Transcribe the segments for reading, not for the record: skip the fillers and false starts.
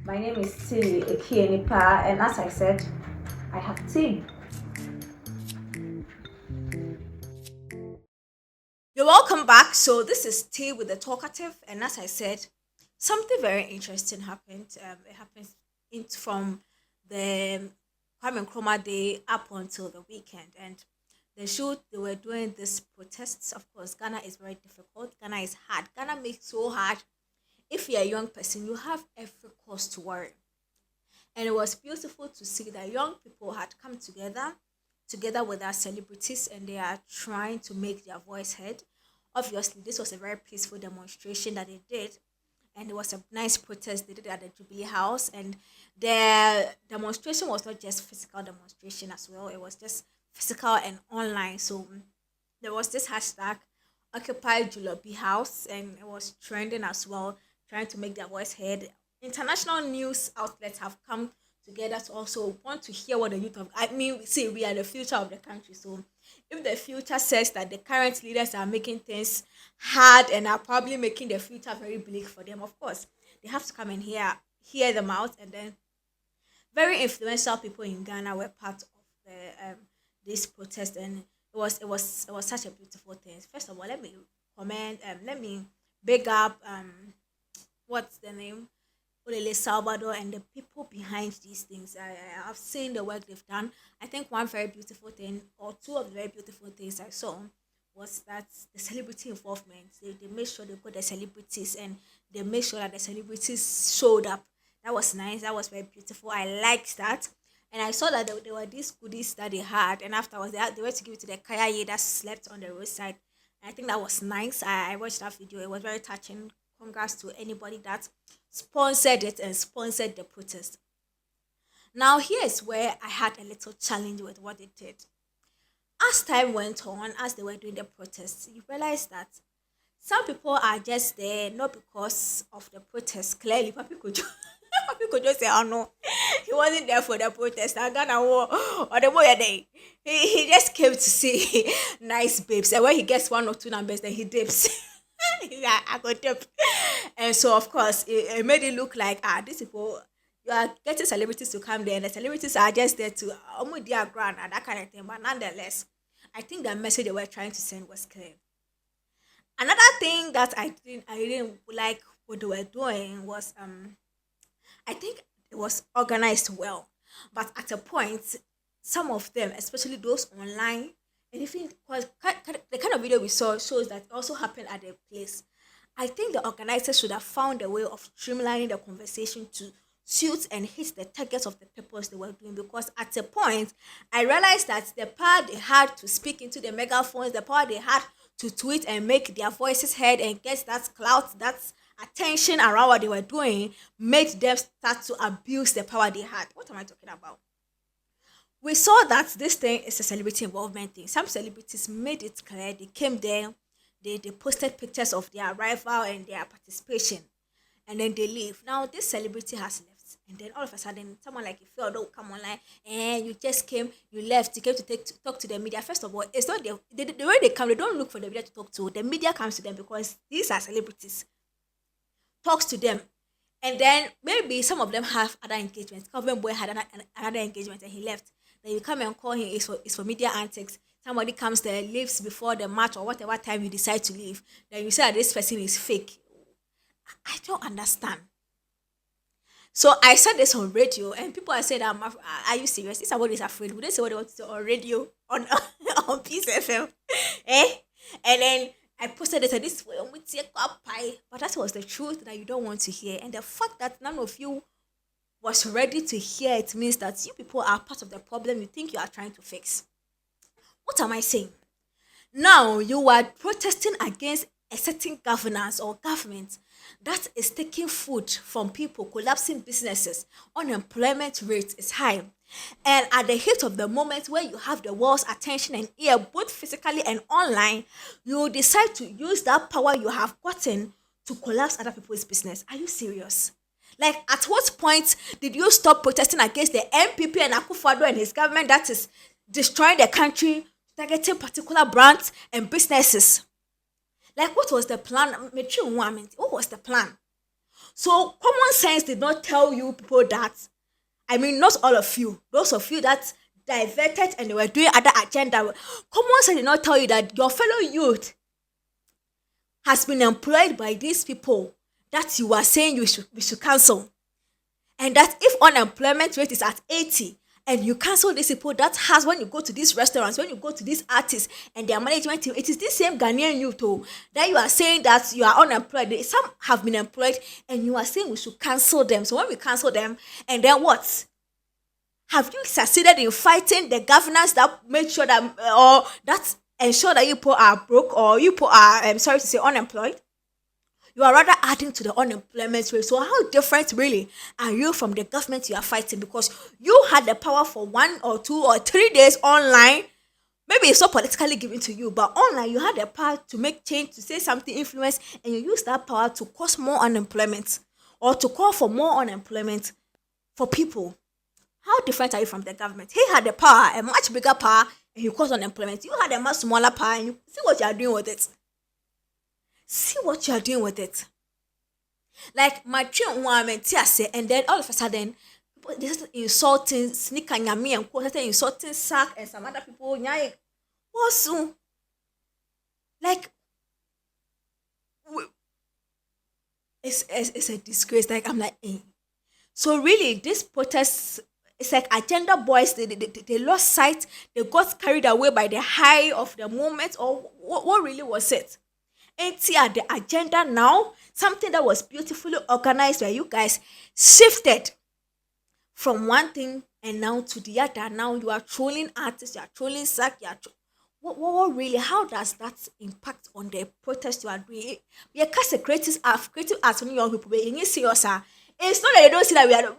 My name is Tilly Ekienipa, and as I said, I have tea. You're welcome back. So this is Tea with the Talkative, and as I said, something very interesting happened. It happens from the Kwame Nkrumah Day up until the weekend, and the shoot they were doing this protests. Of course, Ghana is very difficult. Ghana is hard. Ghana makes so hard. If you're a young person, you have every cause to worry, and it was beautiful to see that young people had come together with our celebrities, and they are trying to make their voice heard. Obviously, this was a very peaceful demonstration that they did, and it was a nice protest they did at the Jubilee House. And the demonstration was not just physical demonstration as well; it was just physical and online. So there was this hashtag Occupy Jubilee House, and it was trending as well, trying to make their voice heard. International news outlets have come together to also want to hear what the youth of. I mean, see, we are the future of the country. So, if the future says that the current leaders are making things hard and are probably making the future very bleak for them, of course, they have to come and hear them out. And then, very influential people in Ghana were part of the this protest, and it was such a beautiful thing. First of all, let me big up what's the name? Olele Salvador and the people behind these things. I've seen the work they've done. I think one very beautiful thing, or two of the very beautiful things I saw, was that the celebrity involvement. They made sure they put the celebrities, and they made sure that the celebrities showed up. That was nice. That was very beautiful. I liked that. And I saw that there were these goodies that they had, and afterwards they were to give it to the Kayaye that slept on the roadside. And I think that was nice. I watched that video. It was very touching. Congrats to anybody that sponsored it and sponsored the protest. Now, here's where I had a little challenge with what they did. As time went on, as they were doing the protests, you realize that some people are just there not because of the protest. Clearly, Papi could just, Papi could just say, "Oh no, he wasn't there for the protest. I gonna war or the boy day. He just came to see nice babes, and when he gets one or two numbers, then he dips." Yeah, I got dip. And so, of course, it made it look like these people. You are getting celebrities to come there, and the celebrities are just there to almost their ground and that kind of thing. But nonetheless, I think the message they were trying to send was clear. Another thing that I didn't like what they were doing was I think it was organized well, but at a point, some of them, especially those online, and even because the kind of video we saw shows that it also happened at the place. I think the organizers should have found a way of streamlining the conversation to suit and hit the targets of the purpose they were doing, because at a point I realized that the power they had to speak into the megaphones, the power they had to tweet and make their voices heard and get that clout, that attention around what they were doing, made them start to abuse the power they had. What am I talking about? We saw that this thing is a celebrity involvement thing. Some celebrities made it clear. They came there, they posted pictures of their arrival and their participation, and then they leave. Now this celebrity has left. And then all of a sudden, someone like you feel don't come online and you just came, you left, you came to talk to the media. First of all, it's not the way they come, they don't look for the media to talk to. The media comes to them because these are celebrities, talks to them. And then maybe some of them have other engagements. Government boy had another engagement and he left. Then you come and call him, it's for media antics. Somebody comes there, leaves before the match or whatever time you decide to leave. Then you say that this person is fake. I don't understand. So I said this on radio, and people are saying, "Are you serious? If somebody is afraid, would they say what they want to say on radio on on Peace FM?" Eh? And then I posted it, and this way, but that was the truth that you don't want to hear, and the fact that none of you was ready to hear it means that you people are part of the problem you think you are trying to fix. What am I saying? Now you are protesting against a certain governance or government that is taking food from people, collapsing businesses, unemployment rate is high. And at the heat of the moment where you have the world's attention and ear, both physically and online, you decide to use that power you have gotten to collapse other people's business. Are you serious? Like, at what point did you stop protesting against the MPP and Akufo-Addo and his government that is destroying the country, targeting particular brands and businesses? Like, what was the plan? What was the plan? So common sense did not tell you people that, I mean, not all of you, those of you that diverted and they were doing other agenda, common sense did not tell you that your fellow youth has been employed by these people that you are saying we should cancel. And that if unemployment rate is at 80 and you cancel these people, that has, when you go to these restaurants, when you go to these artists and their management team, it is this same Ghanaian youth that you are saying that you are unemployed. Some have been employed and you are saying we should cancel them. So when we cancel them, and then what? Have you succeeded in fighting the governance that made sure that or that ensure that you people are broke, or you people are sorry to say unemployed? You are rather adding to the unemployment rate. So how different really are you from the government you are fighting? Because you had the power for 1 or 2 or 3 days online. Maybe it's not politically given to you, but online you had the power to make change, to say something, influence, and you use that power to cause more unemployment or to call for more unemployment for people. How different are you from the government? He had the power, a much bigger power, and he caused unemployment. You had a much smaller power, and you see what you are doing with it. See what you are doing with it. Like my children woman say, and then all of a sudden, people they started insulting Sneaker Nyami and started insulting Sack and some other people. What's like? It's a disgrace. Like I'm like, eh. So really, this protest, it's like agenda boys. They lost sight. They got carried away by the high of the moment, or what really was it? And see at the agenda now, something that was beautifully organized where you guys shifted from one thing and now to the other. Now you are trolling artists, you are trolling Sack, what really, how does that impact on the protest you are doing? Because the creative arts on young people, being serious. It's not that they don't see that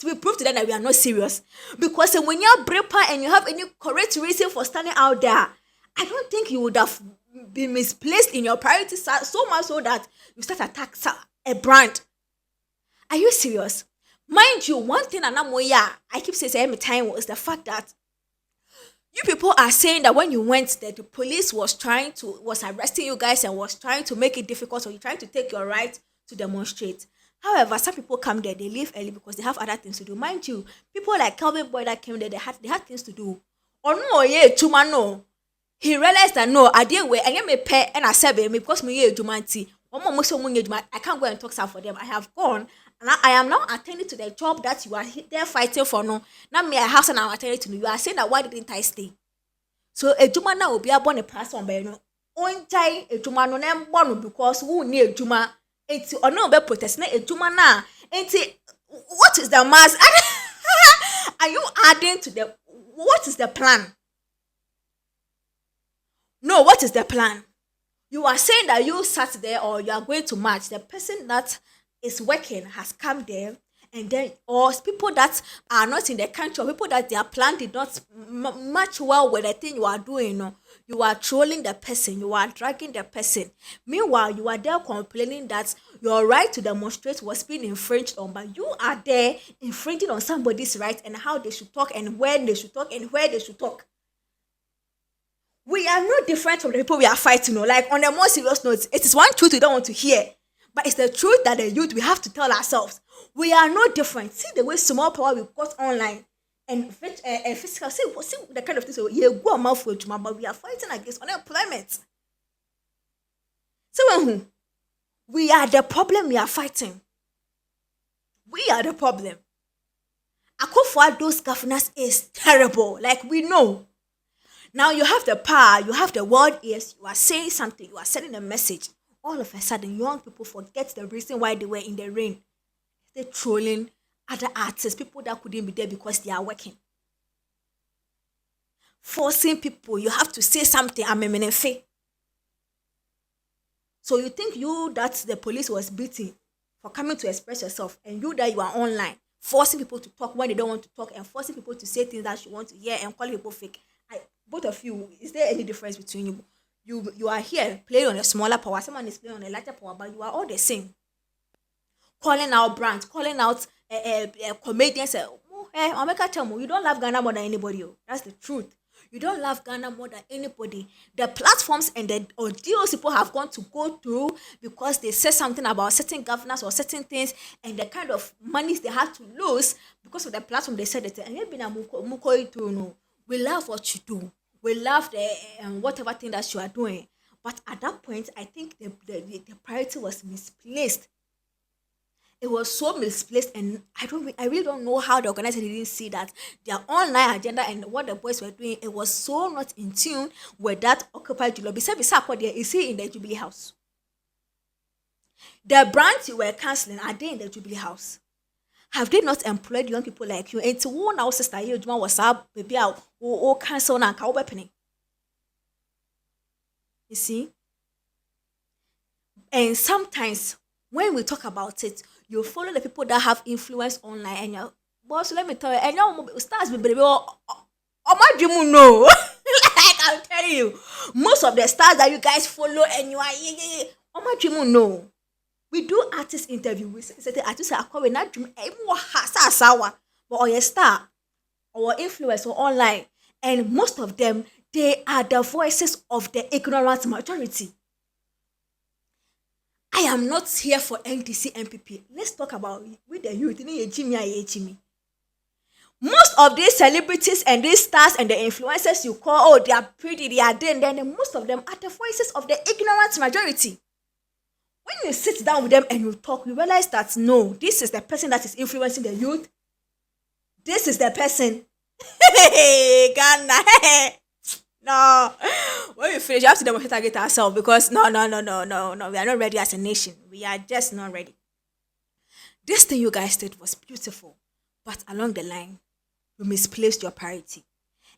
we prove to them that we are not serious. Because when you are brave and you have any correct reason for standing out there, I don't think you would have been misplaced in your priorities so much so that you start attack a brand. Are you serious? Mind you, one thing I keep saying every time was the fact that you people are saying that when you went there, the police was arresting you guys and was trying to make it difficult, so you're trying to take your right to demonstrate. However, some people come there, they leave early because they have other things to do. Mind you, people like Calvin Boy that came there, they had things to do. Oh no, yeah, Chuma no. He realized that no, I didn't wait. I am a pet and I said me because me yeah jumanti. I can't go and talk for them. I have gone and I am now attending to the job that you are there fighting for. No, not me. I have some attending to. You are saying that why didn't I stay? So a juma now will be a born a person by no. On time a juma no name born because who near juma. It's or no be protest na a juma na. What is the mass? Are you adding to the? What is the plan? No, what is the plan? You are saying that you sat there or you are going to march. The person that is working has come there, and then, or people that are not in the country, or people that their plan did not match well with the thing you are doing. No, you are trolling the person, you are dragging the person. Meanwhile, you are there complaining that your right to demonstrate was being infringed on, but you are there infringing on somebody's right and how they should talk and when they should talk and where they should talk. We are no different from the people we are fighting. Like on a more serious note, it is one truth we don't want to hear, but it's the truth that the youth we have to tell ourselves. We are no different. See the way small power we got online and physical. See the kind of things you go a mouth for Juma, but we are fighting against unemployment. So when we are the problem, we are fighting. We are the problem. Akufo those governors is terrible. Like we know. Now you have the power, you have the word ears, you are saying something, you are sending a message. All of a sudden, young people forget the reason why they were in the rain. They're trolling other artists, people that couldn't be there because they are working. Forcing people, you have to say something, I'm a menefe. So you think you that the police was beating for coming to express yourself, and you that you are online, forcing people to talk when they don't want to talk, and forcing people to say things that you want to hear and calling people fake. Both of you, is there any difference between you? You are here playing on a smaller power, someone is playing on a larger power, but you are all the same. Calling out brands, calling out comedians. You don't love Ghana more than anybody. That's the truth. You don't love Ghana more than anybody. The platforms and the ordeals people have gone to go through because they say something about certain governors or certain things, and the kind of monies they had to lose because of the platform they said that and maybe na muko through no. We love what you do. We love the whatever thing that you are doing. But at that point, I think the priority was misplaced. It was so misplaced, and I really don't know how the organizer didn't see that their online agenda and what the boys were doing, it was so not in tune with that occupied Jubilee. Besides Sarkodie, is he in the Jubilee House? The brands you were cancelling, are they in the Jubilee House? Have they not employed young people like you? And to one our sister here, Juma was up, baby out, or cancel and cow weaponing. You see? And sometimes when we talk about it, you follow the people that have influence online, and you're, boss, let me tell you, and your stars be baby, oh my dream, no. Like I'm telling you, most of the stars that you guys follow, and you are, oh my dream, no. We do artist interview. We say artists are calling not dream, but or your star, or influence, or online, and most of them, they are the voices of the ignorant majority. I am not here for NDC MPP. Let's talk about with the youth. Jimmy. Most of these celebrities and these stars and the influencers you call, oh, they are pretty, they are then most of them are the voices of the ignorant majority. When you sit down with them and you talk, you realize that no, this is the person that is influencing the youth. This is the person. Hey, Ghana. No, when we finish, you have to demonstrate ourselves because no. We are not ready as a nation. We are just not ready. This thing you guys did was beautiful, but along the line, you misplaced your priority.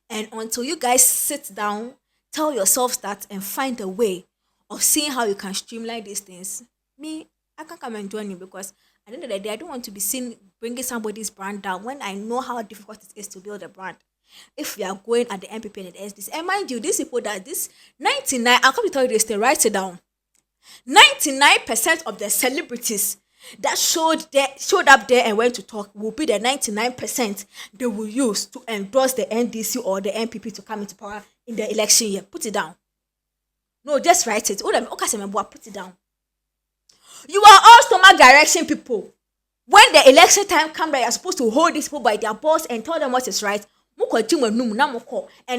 And until you guys sit down, tell yourselves that and find a way of seeing how you can streamline these things, I can come and join you because at the end of the day, I don't want to be seen bringing somebody's brand down when I know how difficult it is to build a brand. If we are going at the MPP and the SDS, and mind you, these people that this 99, I'll come to tell you this, they write it down. 99% of the celebrities that showed up there and went to talk will be the 99% they will use to endorse the NDC or the MPP to come into power in the election year. Put it down. No, just write it. Put it down. You are all stomach direction people. When the election time comes, you're supposed to hold these people by their balls and tell them what is right. And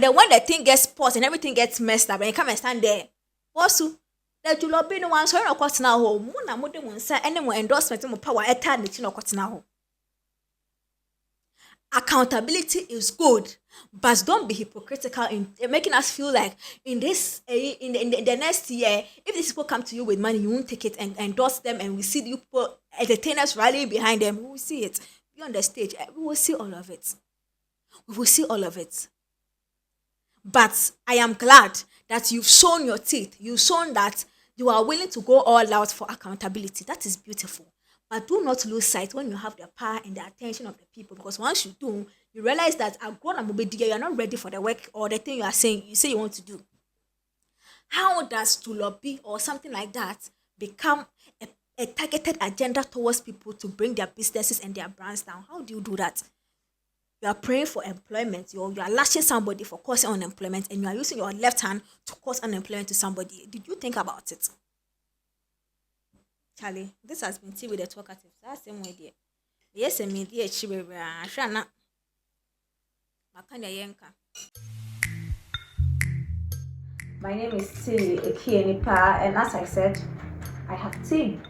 then when the thing gets paused and everything gets messed up and you come and stand there, also, that you love being one so no cost now home. Muna mode won say any more endorsement mo power etan the no cost now. Accountability is good, but don't be hypocritical in making us feel like in this in the next year, if these people come to you with money, you won't take it and endorse them, and we see you people entertainers rallying behind them. We will see it. Be on the stage. We will see all of it. We will see all of it. But I am glad that you've shown your teeth. You've shown that you are willing to go all out for accountability. That is beautiful. But do not lose sight when you have the power and the attention of the people. Because once you do, you realize that you are not ready for the work or the thing you are saying, you say you want to do. How does to lobby or something like that become a targeted agenda towards people to bring their businesses and their brands down? How do you do that? You are praying for employment, you are lashing somebody for causing unemployment, and you are using your left hand to cause unemployment to somebody. Did you think about it? Charlie, this has been Tea with the Talkative. That's the same way there. Yes, and me, dear Chibera, Shana. Makanya Yenka. My name is Tilly Ekienipa, and as I said, I have tea.